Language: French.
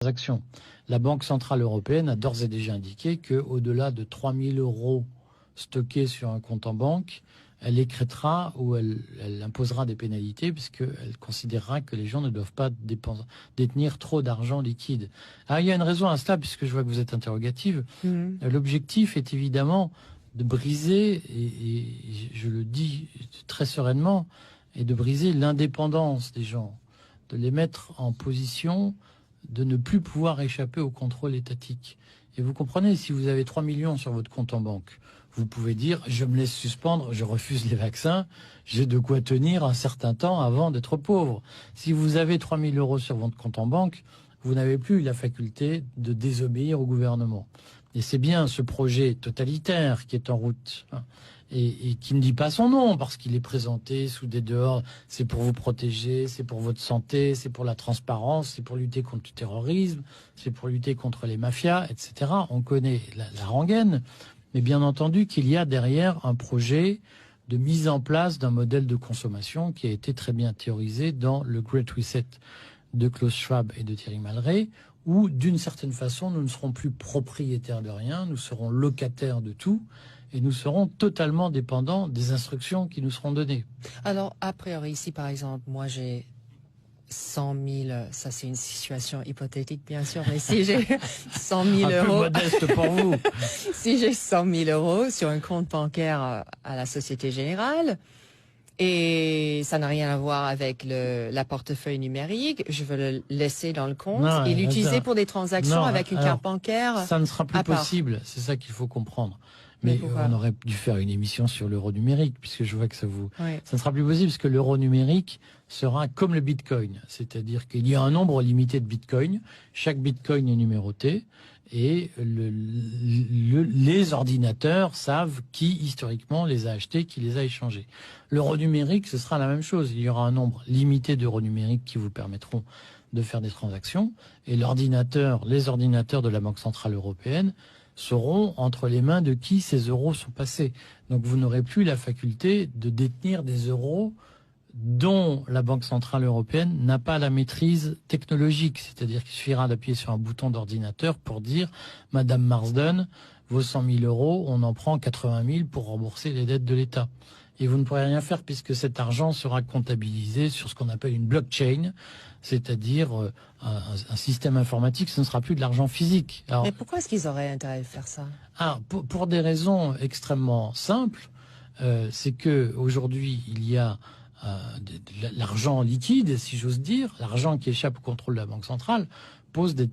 transactions. La Banque centrale européenne a d'ores et déjà indiqué qu'au-delà de 3 000 € stockés sur un compte en banque, elle écrêtera ou elle imposera des pénalités puisqu'elle considérera que les gens ne doivent pas détenir trop d'argent liquide. Il y a une raison à cela, puisque je vois que vous êtes interrogative. L'objectif est évidemment de briser, et je le dis très sereinement, et de briser l'indépendance des gens, de les mettre en position de ne plus pouvoir échapper au contrôle étatique. Et vous comprenez, si vous avez 3 millions sur votre compte en banque, vous pouvez dire, je me laisse suspendre, je refuse les vaccins, j'ai de quoi tenir un certain temps avant d'être pauvre. Si vous avez 3 000 € sur votre compte en banque, vous n'avez plus la faculté de désobéir au gouvernement. Et c'est bien ce projet totalitaire qui est en route, hein, et qui ne dit pas son nom, parce qu'il est présenté sous des dehors. C'est pour vous protéger, c'est pour votre santé, c'est pour la transparence, c'est pour lutter contre le terrorisme, c'est pour lutter contre les mafias, etc. On connaît la rengaine, mais bien entendu qu'il y a derrière un projet de mise en place d'un modèle de consommation qui a été très bien théorisé dans le Great Reset de Klaus Schwab et de Thierry Malray, où d'une certaine façon nous ne serons plus propriétaires de rien, nous serons locataires de tout, et nous serons totalement dépendants des instructions qui nous seront données. Alors, a priori, si par exemple, moi j'ai 100 000, ça c'est une situation hypothétique bien sûr, mais si j'ai 100 000 €... Un peu euros, modeste pour vous. Si j'ai 100 000 € sur un compte bancaire à la Société Générale, et ça n'a rien à voir avec la portefeuille numérique, je veux le laisser dans le compte et l'utiliser pour des transactions avec une carte bancaire. Ça ne sera plus possible, c'est ça qu'il faut comprendre. Mais on aurait dû faire une émission sur l'euro numérique, puisque je vois que ça vous... Oui. Ça ne sera plus possible, parce que l'euro numérique sera comme le bitcoin. C'est-à-dire qu'il y a un nombre limité de bitcoins, chaque bitcoin est numéroté, et les ordinateurs savent qui, historiquement, les a achetés, qui les a échangés. L'euro numérique, ce sera la même chose. Il y aura un nombre limité d'euros numériques qui vous permettront de faire des transactions, et les ordinateurs de la Banque centrale européenne seront entre les mains de qui ces euros sont passés. Donc vous n'aurez plus la faculté de détenir des euros dont la Banque centrale européenne n'a pas la maîtrise technologique. C'est-à-dire qu'il suffira d'appuyer sur un bouton d'ordinateur pour dire « Madame Marsden, vos 100 000 €, on en prend 80 000 pour rembourser les dettes de l'État ». Et vous ne pourrez rien faire puisque cet argent sera comptabilisé sur ce qu'on appelle une blockchain, c'est-à-dire un système informatique. Ce ne sera plus de l'argent physique. Alors, mais pourquoi est-ce qu'ils auraient intérêt à faire ça? Pour des raisons extrêmement simples. C'est que aujourd'hui il y a l'argent liquide, si j'ose dire, l'argent qui échappe au contrôle de la Banque centrale, pose des